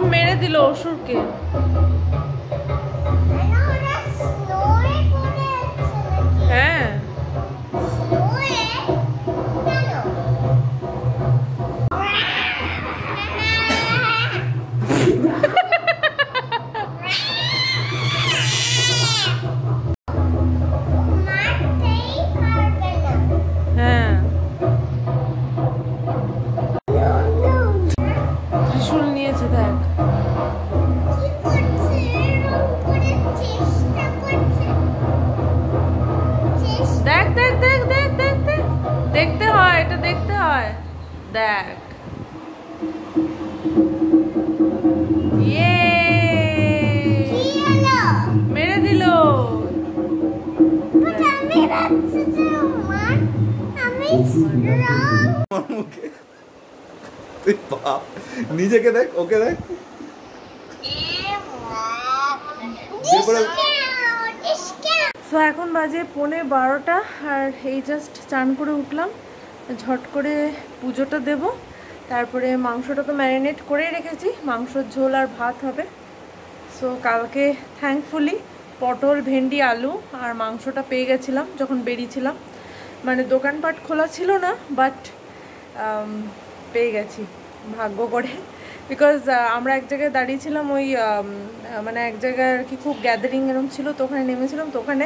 সব মেরে দিল অসুরকে। হ্যাঁ ত্রিশূল নিয়েছে দেখ। দেখ দেখ দেখ দেখ দেখ দেখ, দেখতে হয়, এটা দেখতে হয়। দেখ ইয়ে মেরে দিল। তুই বাপ, নিজেকে দেখ, ওকে দেখ। সো এখন বাজে 11:15 আর এই জাস্ট চান করে উঠলাম, ঝট করে পুজোটা দেব। তারপরে মাংসটা তো ম্যারিনেট করেই রেখেছি, মাংসর ঝোল আর ভাত হবে। সো কালকে থ্যাঙ্কফুলি পটল, ভেন্ডি, আলু আর মাংসটা পেয়ে গেছিলাম যখন বেরিয়েছিলাম। মানে দোকানপাট খোলা ছিল না, বাট পেয়ে গেছি ভাগ্য করে। বিকজ আমরা এক জায়গায় দাঁড়িয়েছিলাম, ওই মানে এক জায়গায় আর কি খুব গ্যাদারিং এরকম ছিল, তো ওখানে নেমেছিলাম। তো ওখানে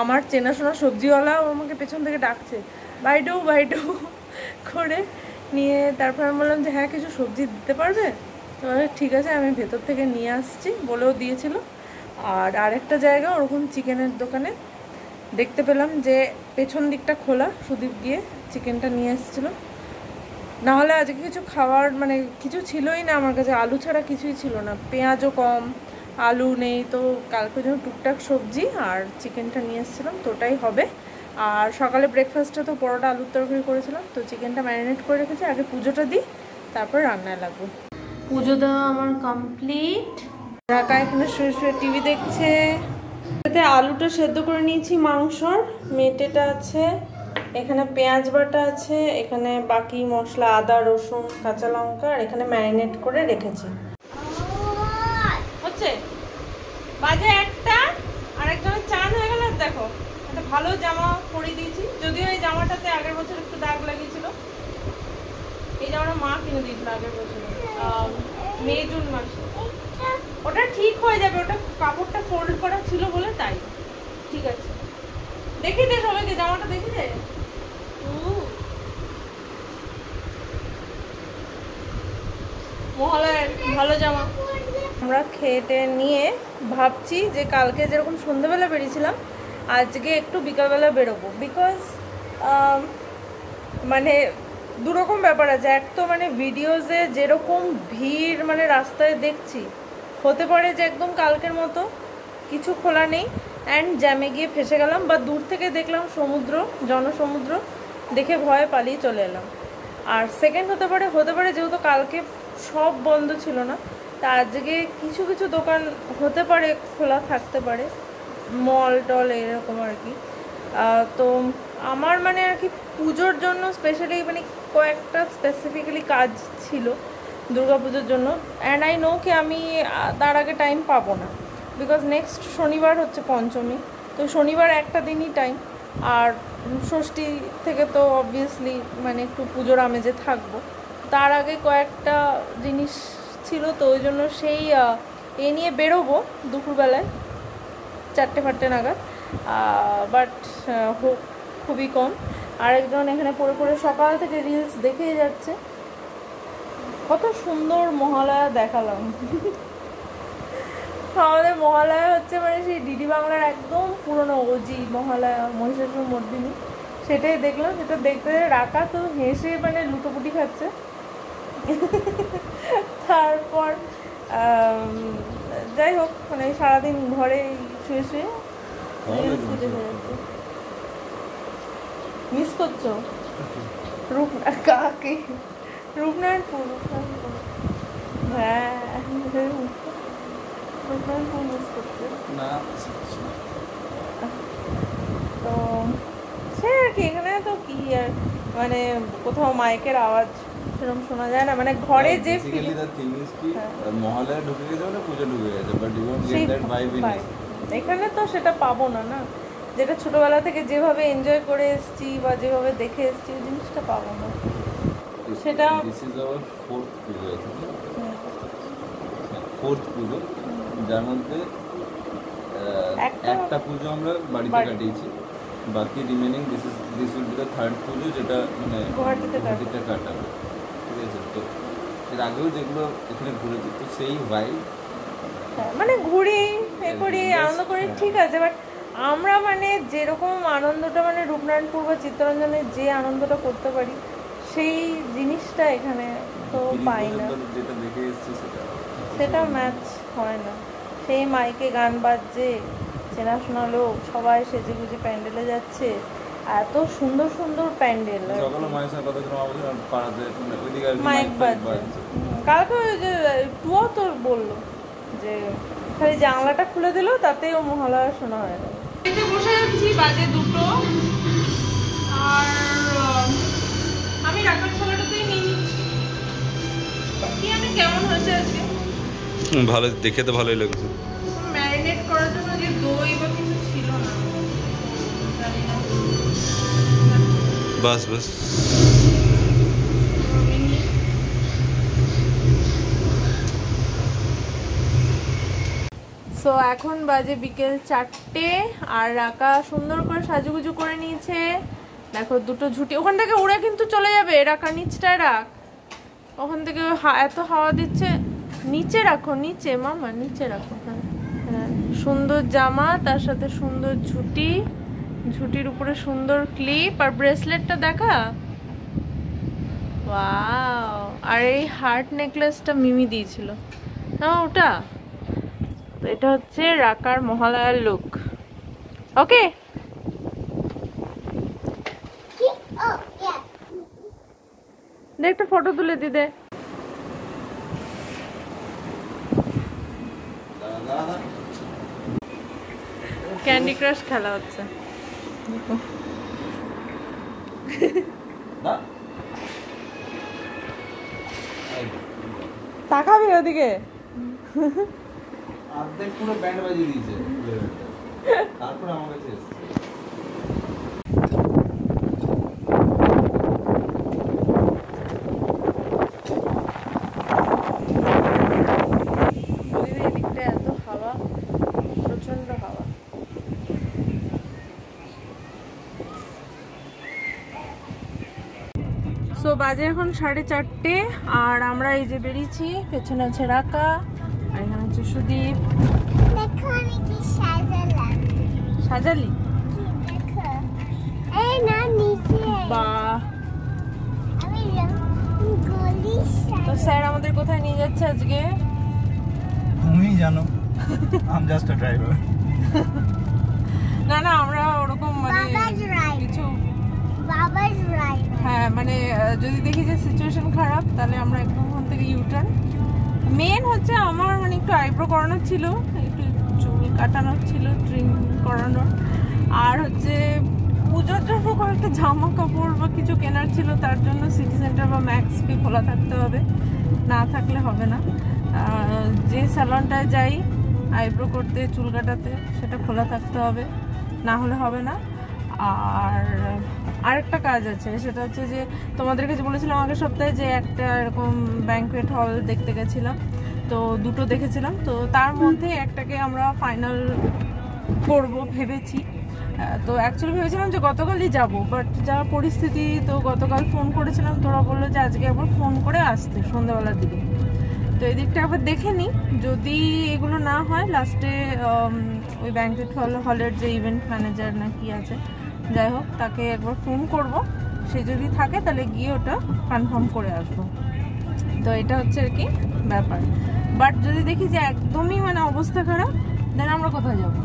আমার চেনাশোনা সবজিওয়ালাও আমাকে পেছন থেকে ডাকছে বাইডু বাইডু করে নিয়ে। তারপর আমি বললাম যে হ্যাঁ কিছু সবজি দিতে পারবে? তো ঠিক আছে আমি ভেতর থেকে নিয়ে আসছি বলেও দিয়েছিল। আর আরেকটা জায়গা ওরকম চিকেনের দোকানে দেখতে পেলাম যে পেছন দিকটা খোলা, সুদীপ গিয়ে চিকেনটা নিয়ে এসেছিলো। নাহলে আজকে কিছু খাওয়ার মানে কিছু ছিলই না আমার কাছে, আলু ছাড়া কিছুই ছিল না, পেঁয়াজও কম, আলু নেই। তো কালকে জন্য টুকটাক সবজি আর চিকেনটা নিয়ে এসেছিলাম, তো ওটাই হবে। আর সকালে ব্রেকফাস্টে তো পরোটা আলুর তরকারি করেছিলাম, তো চিকেনটা ম্যারিনেট করে রেখেছি। আগে পুজোটা দিই, তারপর রান্নায় লাগবো। পুজো দেওয়া আমার কমপ্লিট। ঢাকা এখানে শুয়ে শুয়ে টিভি দেখছে। এতে আলুটা সেদ্ধ করে নিয়েছি, মাংসর মেটেটা আছে, এখানে পেঁয়াজ বাটা আছে, এখানে বাকি মশলা আদা রসুন কাঁচা লঙ্কা, আর এখানে ম্যারিনেট করে রেখেছি। হচ্ছে বাজে 1টা, আর একজনের চান হয়ে গেল। দেখো একটা ভালো জামা পরিয়ে দিয়েছি, যদিও এই জামাটাতে আগের বছর একটু দাগ লাগিয়েছিল। এই জামাটা মা কিনে দিয়েছিল আগের বছর, মে জুন মাসে। ওটা ঠিক হয়ে যাবে, ওটা কাপড়টা ফোল্ড করা ছিল বলে তাই। ঠিক আছে, দেখি দে সবাইকে জামাটা, দেখি দে। মহলার ভালো জামা। আমরা খেয়ে নিয়ে ভাবছি যে কালকে যেরকম সন্ধ্যাবেলা বেরিয়েছিলাম, আজকে একটু বিকালবেলা বেরোবো। বিকজ মানে দুরকম ব্যাপার আছে। এক তো মানে ভিডিওসে যেরকম ভিড় মানে রাস্তায় দেখছি, হতে পারে যে একদম কালকের মতো কিছু খোলা নেই অ্যান্ড জ্যামে গিয়ে ফেসে গেলাম, বা দূর থেকে দেখলাম সমুদ্র, জনসমুদ্র, দেখে ভয়ে পালিয়ে চলে এলাম। আর সেকেন্ড হতে পারে যেহেতু কালকে সব বন্ধ ছিল না, তা আজকে কিছু কিছু দোকান হতে পারে খোলা থাকতে পারে, মল টল এরকম আর কি। তো আমার মানে আর কি পুজোর জন্য স্পেশালি মানে কয়েকটা স্পেসিফিক্যালি কাজ ছিল দুর্গা পুজোর জন্য, অ্যান্ড আই নো কি আমি তার আগে টাইম পাবো না। বিকজ নেক্সট শনিবার হচ্ছে পঞ্চমী, তো শনিবার একটা দিনই টাইম। আর ষষ্ঠী থেকে তো অবভিয়াসলি মানে একটু পুজোর আমেজে থাকবো, তার আগে কয়েকটা জিনিস ছিল। তো ওই জন্য সেই এ নিয়ে বেরোবো দুপুরবেলায় 4টে নাগাদ, বাট হোক খুবই কম। আরেকজন এখানে পড়ে পড়ে সকাল থেকে রিলস দেখেই যাচ্ছে। কত সুন্দর মহালয়া দেখালাম। আমাদের মহালয়া হচ্ছে মানে সেই ডিডি বাংলার একদম পুরনো ওজি মহালয়া, মহিষাসুর মর্দিনী, সেটাই দেখলাম। সেটা দেখতে রাখা তো হেসে মানে লুটোপুটি খাচ্ছে। তারপর যাই হোক মানে সারাদিন ঘরে শুয়ে শুয়ে মিস করছো কাকে? রূপনারায়ণপুর। হ্যাঁ রূপনারায়ণপুর মিস করছে তো সে আর কি। এখানে তো কি আর মানে কোথাও মাইকের আওয়াজ সেরকম শোনা যায় না, মানে ঘরে যে বেসিক্যালি দ্য থিং ইজ কি মহালয়া ঢুকে গেছে মানে পুজো ঢুকে গেছে, but you don't get that vibe in এখানে তো সেটা পাবো না, না যেটা ছোটবেলা থেকে যেভাবে এনজয় করে এসেছি বা যেভাবে দেখে এসেছি ওই জিনিসটা পাবো না। সেটা this is our fourth Puja, fourth পুজো, যার মধ্যে একটা পুজো আমরা বাড়িতে কাটিয়েছি, বাকি remaining this will be the third পুজো যেটা মানে গুয়াহাটিতে কাটাবো, ঠিক আছে? তো এর আগেও যেগুলো এখানে ঘুরেছি তো সেই ভাইব, মানে ঘুরি এ করি আনন্দ করি ঠিক আছে, বাট আমরা মানে যেরকম আনন্দটা মানে রূপনারায়ণপুর বা চিত্তরঞ্জনে যে আনন্দটা করতে পারি সেই জিনিসটা এখানে তো পাই না, যেটা দেখে এসেছি সেটা ম্যাচ হয় না। সেই মাইকে গান বাজছে, চেনাশোনা লোক সবাই সেজে গুজে প্যান্ডেলে যাচ্ছে, এত সুন্দর সুন্দর প্যান্ডেল, মাইক বাজছে। কালকে ওই যে টুয়া তোর বললো যে খালি জানলাটা খুলে দিল তাতেই ও মহালয়া শোনা হয় না। বসে যাচ্ছি, বাজে 2টো, আর আমি রাখার খাবারটাতেই নিয়ে নিচ্ছি। কি আমি কেমন হয়েছে আজকে? ভালো, দেখে তো ভালোই লাগছে। ম্যারিনেট করার জন্য যে দই বা কিছু ছিল না, জানি না। বাস বাস সো এখন বাজে বিকেল 4টে, আর রাকা সুন্দর করে সাজুগুজু করে নিয়েছে। দেখো 2টো ঝুটি ওখান থেকে উড়ে কিন্তু চলে যাবে, রাকা নিচটায় রাখ, ওখান থেকে এত হাওয়া দিচ্ছে, নিচে রাখো, নিচে মামা নিচে রাখো। হ্যাঁ হ্যাঁ, সুন্দর জামা, তার সাথে সুন্দর ঝুটি, ঝুটির উপরে সুন্দর ক্লিপ আর ব্রেসলেটটা দেখা, ওয়াও। আর এই হার্ট নেকলেসটা মিমি দিয়েছিল না ওটা, তো এটা হচ্ছে রাকার মহালয়ার লুক। ওকে দে একটা ফটো তুলে দি দে। ক্যান্ডি ক্রাশ খেলা হচ্ছে, তাকাবি ওদিকে, অর্ধেক পুরো ব্যান্ড বাজিয়ে দিয়েছে, তারপর আমার কাছে এসেছে। এদিকটা এত হাওয়া, প্রচন্ড হাওয়া। সো বাজে এখন 4:30, আর আমরা এই যে বেরিয়েছি, পেছনে আছে রাকা আর এখানে হচ্ছে সুদীপ। দেখো আমি কি সাজালাম, সাজালি? দেখো এই না নিচে বাহ, আমি গলি তো স্যার আমাদের কোথায় নিয়ে যাচ্ছে আজকে? তুমি জানো, I am just a driver. না না, আমরা ওরকম মানে বাবা's right. কিছু বাবা's রাইড, হ্যাঁ মানে যদি দেখি যে সিচুয়েশন খারাপ তাহলে আমরা একদম ওখান থেকে ইউটার্ন। মেন হচ্ছে আমার মানে একটু আইব্রো করানোর ছিল, একটু চুল কাটানোর ছিল, ট্রিম করানোর, আর হচ্ছে পুজোর জন্য কয়েকটা জামা কাপড় বা কিছু কেনার ছিল, তার জন্য সিটি সেন্টার বা ম্যাক্সকে খোলা থাকতে হবে, না থাকলে হবে না। যে স্যালনটায় যাই আইব্রো করতে চুল কাটাতে সেটা খোলা থাকতে হবে, না হলে হবে না। আর আরেকটা কাজ আছে, সেটা হচ্ছে যে তোমাদের কাছে বলেছিলাম আগের সপ্তাহে যে একটা এরকম ব্যাঙ্কুয়েট হল দেখতে গেছিলাম, তো 2টো দেখেছিলাম, তো তার মধ্যে একটাকে আমরা ফাইনাল করব ভেবেছি। তো অ্যাকচুয়ালি ভেবেছিলাম যে গতকালই যাব, বাট যা পরিস্থিতি, তো গতকাল ফোন করেছিলাম, তোরা বললো যে আজকে একবার ফোন করে আসতে সন্ধ্যাবেলার দিকে। তো এই দিকটা আবার দেখে নিই, যদি এগুলো না হয় লাস্টে ওই ব্যাঙ্কুয়েট হলের যে ইভেন্ট ম্যানেজার না কি আছে, যাই হোক তাকে একবার ফোন করব, সে যদি থাকে তাহলে গিয়ে ওটা কনফার্ম করে আসবো। তো এটা হচ্ছে আর কি ব্যাপার, বাট যদি দেখি যে একদমই মানে অবস্থা খারাপ, দেন আমরা কোথায় যাবো?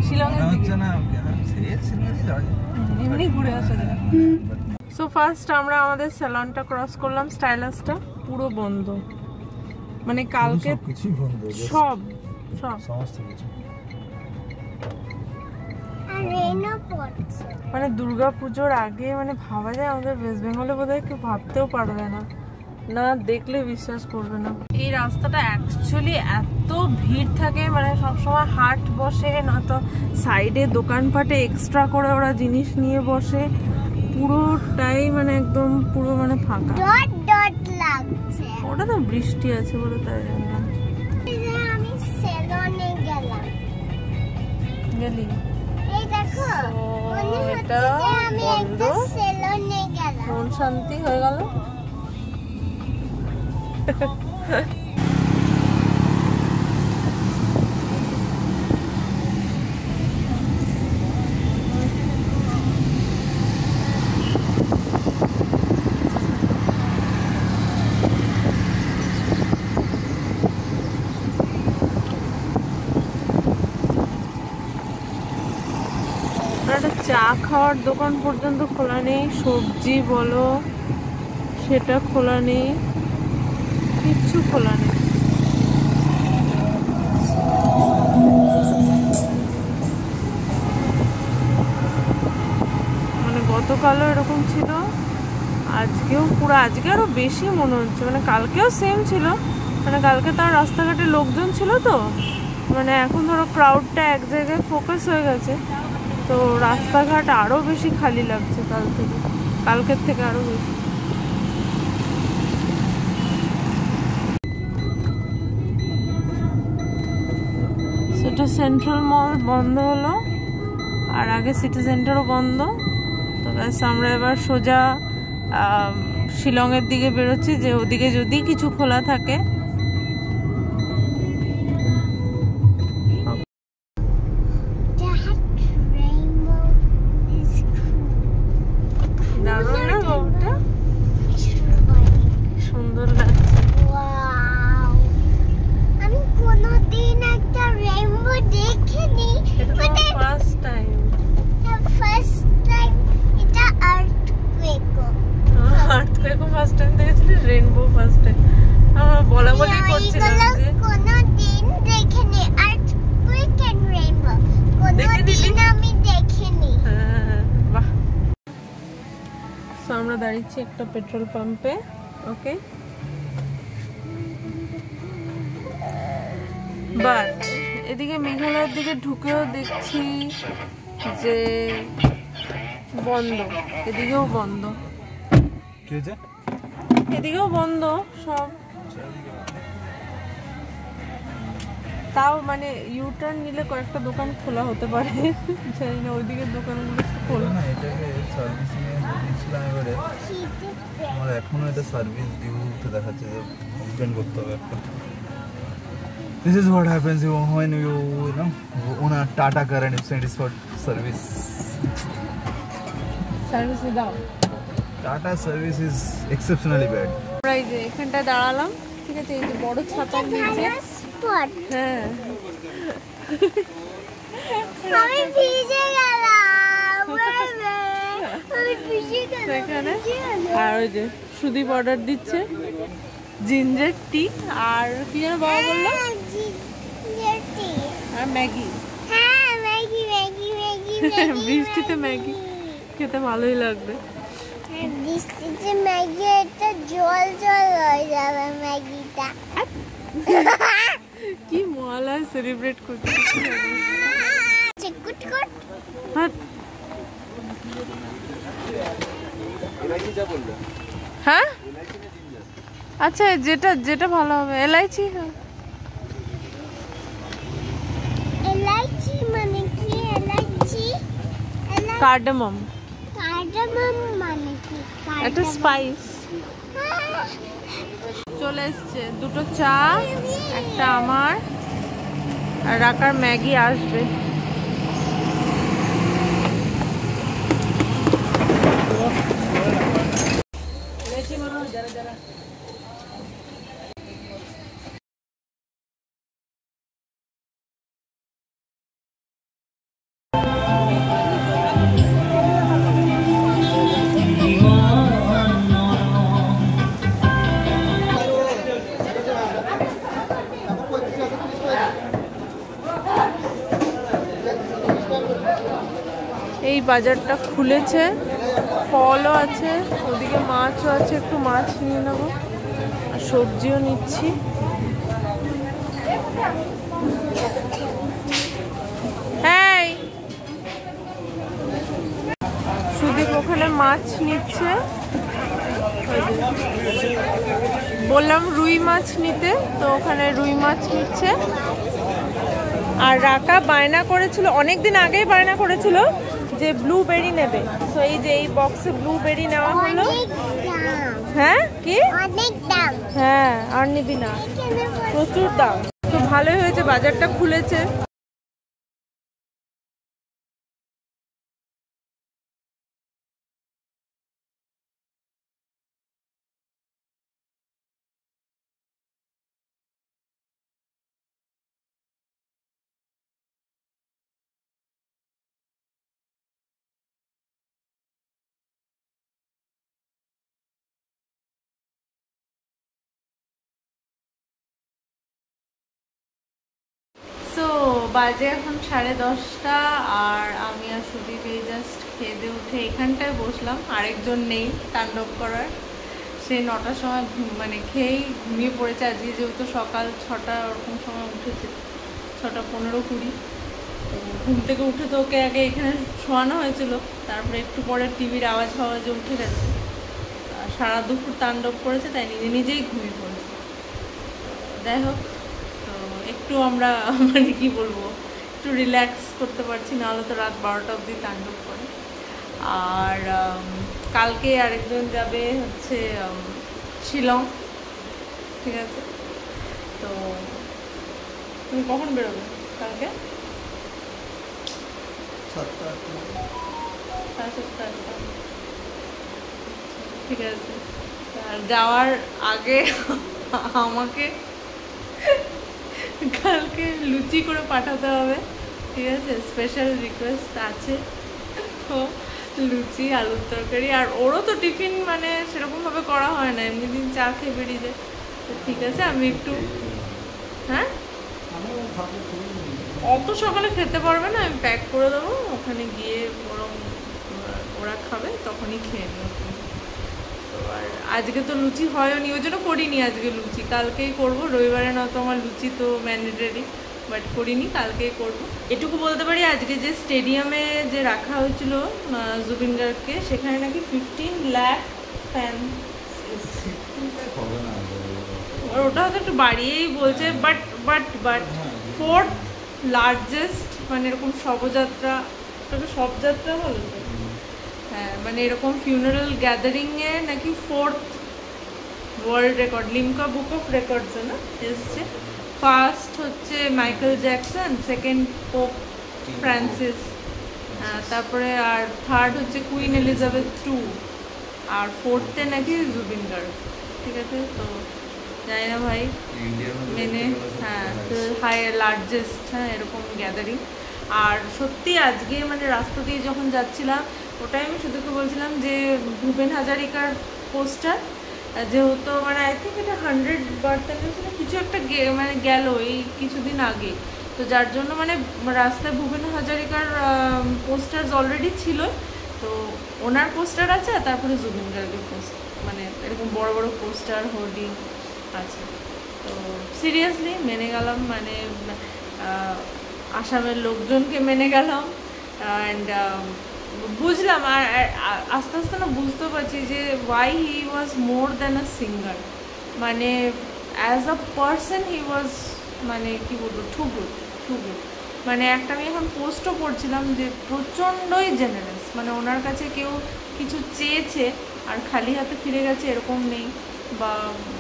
শিলংয়ের দিকে এমনি ঘুরে আসা যায়। সো ফার্স্ট আমরা আমাদের স্যালনটা ক্রস করলাম, স্টাইলাসটা পুরো বন্ধ, মানে কালকে সব সব সমস্ত কিছু। আর রেনও পড়ছে। মানে দুর্গা পুজোর আগে মানে ভাবা যায় আমাদের ওয়েস্ট বেঙ্গলে বোধহয় কেউ ভাবতেও পারবে না, না দেখলে বিশ্বাস করবে না। এই রাস্তাটা অ্যাকচুয়ালি এত ভিড় থাকে, মানে সবসময় হাট বসে, না তো সাইডে দোকানপাটে এক্সট্রা করে ওরা জিনিস নিয়ে বসে, পুরোটাই মানে একদম পুরো মানে ফাঁকা। ডট ডট লাগছে। ওটা তো বৃষ্টি আছে বলে তাই জন্য। আমি সেলনে গেলাম। গেলি? এই দেখো, মনে হচ্ছে এটা যে আমি একটা বন্ধ। সেলনে গেলাম। মন শান্তি হয়ে গেল। একটা চা খাওয়ার দোকান পর্যন্ত খোলা নেই, সবজি বলো সেটা খোলা নেই, কিচ্ছু খোলা নেই। মানে গতকালও এরকম ছিল, আজকেও পুরো, আজকে আরো বেশি মনে হচ্ছে, মানে কালকেও সেম ছিল, মানে কালকে তার রাস্তাঘাটে লোকজন ছিল তো, মানে এখন ধরো ক্রাউডটা এক জায়গায় ফোকাস হয়ে গেছে, তো রাস্তাঘাট আরো বেশি খালি লাগছে কালকের থেকে আরো বেশি। সেটা সেন্ট্রাল মল বন্ধ হলো, আর আগে সিটি সেন্টারও বন্ধ। তো ব্যাস আমরা এবার সোজা শিলংয়ের দিকে বেরোচ্ছি, যে ওদিকে যদি কিছু খোলা থাকে। দারুণ না বাবুটা, সুন্দর লাগছে। আমি কোনোদিন একটা রেইনবো দেখিনি। First time. ফার্স্ট টাইম এটা আর্থকুয়েকও। আর্থকুয়েকও ফার্স্ট টাইম দেখেছিলি, রেইনবো ফার্স্ট টাইম। আমরা বলা বলি করছিলাম যে কোনোদিন দেখিনি আর্থকুয়েক এন্ড রেইনবো, কোনোদিন আমি দেখিনি। হ্যাঁ, বাহ। সো আমরা দাঁড়িয়েছি একটা পেট্রোল পাম্পে, ওকে, বাট এদিকে মেঘালয়ের দিকে ঢুকেও দেখছি যে বন্ধ, এদিকেও বন্ধ, এদিকেও বন্ধ সব। তাও মানে ইউটার্ন নিলে কয়েকটা দোকান খোলা হতে পারে, জানি না ওইদিকে দোকানগুলো খোলা না। এটাকে সার্ভিস নিয়ে বলছিলাম এবারে, আমার এখনো এটা সার্ভিস ডিউতে দেখাচ্ছে, যে কমপ্লেন করতে হবে একটা। This is what happens when you own a Tata car and you send it for service. Service দাও। Tata service is exceptionally bad. আমরা এই যে এখানটায় দাঁড়ালাম, ঠিক আছে, এই যে বড় ছাতার নিচে। স্পট। হ্যাঁ, আমি ভিজে গেলাম। আমি ভিজে গেলাম। সেখানে আর ওই যে সুদীপ অর্ডার দিচ্ছে জিঞ্জার টি, আর কি যেন বাবা বললো, আর ম্যাগি। হ্যাঁ, ম্যাগি ম্যাগি ম্যাগি ম্যাগি। বৃষ্টিতে ম্যাগি খেতে ভালোই লাগবে। বৃষ্টিতে ম্যাগি, এটা জল জল হয়ে যাবে ম্যাগিটা। কি মহালয়া সেলিব্রেট করছি। চিকুটকুট। হ্যাঁ, আচ্ছা, যেটা যেটা ভালো হবে। এলাইচি, এলাইচি মানে কি? এলাইচি কার্ডামম, কার্ডামম মানে কি? একটা স্পাইস। চলে এসছে দুটো চা, একটা আমার, আর রাকার ম্যাগি আসবে। বাজারটা খুলেছে, ফলও আছে, ওদিকে মাছও আছে, একটু মাছ নিয়ে নেবো আর সবজিও নিচ্ছি। হ্যাঁ, সুদীপ ওখানে মাছ নিচ্ছে, বললাম রুই মাছ নিতে, তো ওখানে রুই মাছ নিচ্ছে। আর রাকা বায়না করেছিল, অনেকদিন আগেই বায়না করেছিল যে ব্লুবেরি নেবে, তো এই যে এই বক্সে ব্লুবেরি নেওয়া হলো। হ্যাঁ কি অনেক দাম, হ্যাঁ আর নিবি না, প্রচুর দাম। তো ভালোই হয়েছে বাজারটা খুলেছে। তো বাজে এখন 10:30 আর আমি আর সুদীপ এই জাস্ট খেয়ে উঠে এখানটায় বসলাম। আরেকজন নেই তাণ্ডব করার, সে 9টার সময় মানে খেয়েই ঘুমিয়ে পড়েছে। আজকে যেহেতু সকাল 6টা ওরকম সময় উঠেছে, 6:15-20, তো ঘুম থেকে উঠে তো ওকে আগে এখানে শোয়ানো হয়েছিল, তারপরে একটু পরে টিভির আওয়াজ ফাওয়াজে উঠে গেছে, সারা দুপুর তাণ্ডব করেছে, তাই নিজে নিজেই ঘুমিয়ে পড়েছে। যাই হোক, তো একটু আমরা মানে কি বলবো, একটু রিল্যাক্স করতে পারছি, নাহলে তো রাত 12টা অবধি তাণ্ডব করে। আর কালকে আরেকজন যাবে হচ্ছে শিলং, ঠিক আছে? তো তুমি কখন বেরোবে কালকে? 7:30-8টা, ঠিক আছে। আর যাওয়ার আগে আমাকে কালকে লুচি করে পাঠাতে হবে, ঠিক আছে? স্পেশাল রিকোয়েস্ট আছে, তো লুচি আলুর তরকারি। আর ওরও তো টিফিন মানে সেরকমভাবে করা হয় না, এমনি দিন চা খেয়ে বেরিয়ে যায়। তো ঠিক আছে, আমি একটু, হ্যাঁ অত সকালে খেতে পারবে না, আমি প্যাক করে দেবো, ওখানে গিয়ে বরং ওরা খাবে তখনই খেয়ে নেব। তো আর আজকে তো লুচি হয়নি, ওই জন্য করিনি আজকে লুচি, কালকেই করবো। রবিবারে না তো আমার লুচি তো ম্যান্ডেটরি, বাট করিনি, কালকেই করবো। এটুকু বলতে পারি, আজকে যে স্টেডিয়ামে যে রাখা হয়েছিল জুবিন গার্গকে, সেখানে নাকি 15 লাখ ফ্যান, ওটা হয়তো একটু বাড়িয়েই বলছে, বাট 4th লার্জেস্ট, মানে এরকম শবযাত্রা, ওটাকে শবযাত্রা বলে তো, হ্যাঁ মানে এরকম ফিউনারাল গ্যাদারিংয়ে নাকি 4th world record, Limca book of রেকর্ডসে না এসছে। ফার্স্ট হচ্ছে Michael Jackson, second Pope Francis, তারপরে আর থার্ড হচ্ছে কুইন এলিজাবেথ II, আর 4th-এ নাকি জুবিন গার্গ, ঠিক আছে? তো জানি না ভাই, মেনে হ্যাঁ হাই লার্জেস্ট, হ্যাঁ এরকম গ্যাদারিং। আর সত্যি আজকে মানে রাস্তা দিয়ে যখন যাচ্ছিলাম, ওটাই আমি শুধুকে বলছিলাম যে ভূপেন হাজারিকার পোস্টার, যেহেতু মানে আই থিঙ্ক এটা 100 বার্থ অ্যানিভার্সারি কিছু একটা মানে গেল এই কিছুদিন আগে, তো যার জন্য মানে রাস্তায় ভূপেন হাজারিকার পোস্টার অলরেডি ছিল, তো ওনার পোস্টার আছে, আর তারপরে জুবিন গার্গের পোস্টার, মানে এরকম বড় বড় পোস্টার হোর্ডিং আছে। তো সিরিয়াসলি মেনে গেলাম, মানে আসামের লোকজনকে মেনে গেলাম। অ্যান্ড বুঝলাম, আর আস্তে আস্তে না বুঝতে পারছি যে why he was more than a singer, মানে অ্যাজ আ পার্সন হি ওয়াজ, মানে কি বলবো, টু গুড। মানে একটা আমি এখন পোস্টও পড়ছিলাম যে প্রচণ্ডই জেনারেস, মানে ওনার কাছে কেউ কিছু চেয়েছে আর খালি হাতে ফিরে গেছে এরকম নেই, বা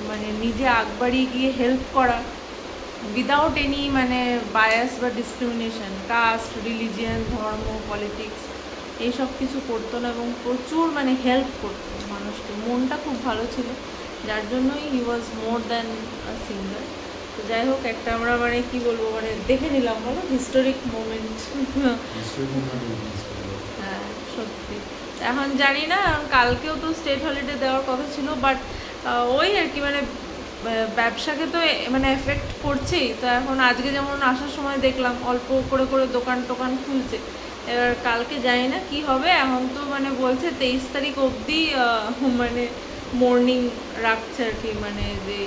মানে নিজে আগ বাড়িয়ে গিয়ে হেল্প করা উইদাউট এনি মানে বায়াস বা ডিসক্রিমিনেশন, কাস্ট, রিলিজিয়ান, ধর্ম, পলিটিক্স এইসব কিছু করতো না, এবং প্রচুর মানে হেল্প করতো মানুষকে, মনটা খুব ভালো ছিল, যার জন্যই হি ওয়াজ মোর দ্যান আ সিঙ্গার। তো যাই হোক, একটা আমরা মানে কি বলবো, মানে দেখে নিলাম বলো হিস্টোরিক মোমেন্ট। হ্যাঁ সত্যি। এখন জানি না, কালকেও তো স্টেট হলিডে দেওয়ার কথা ছিল, বাট ওই আর কি মানে ব্যবসাকে তো মানে এফেক্ট করছেই। তো এখন আজকে যেমন আসার সময় দেখলাম অল্প করে করে দোকান টোকান খুলছে, এবার কালকে জানি না কি হবে, এখন তো মানে বলছে 23 তারিখ অবধি মানে মর্নিং রাখছে আর কি, মানে যে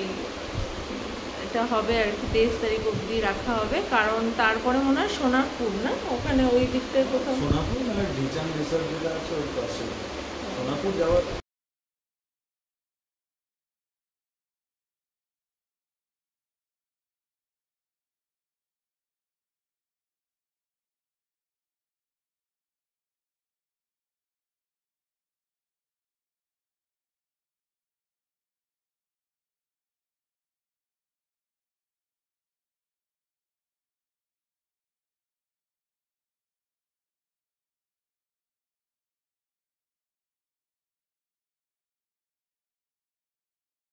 এটা হবে আর কি 23 তারিখ অবধি রাখা হবে, কারণ তারপরে মনে হয় সোনারপুর না ওখানে ওই দিকটায় কোথাও সোনারপুর আর ডিজাইন রিসার্চ যেটা আছে ওই পাশে সোনারপুর যাওয়ার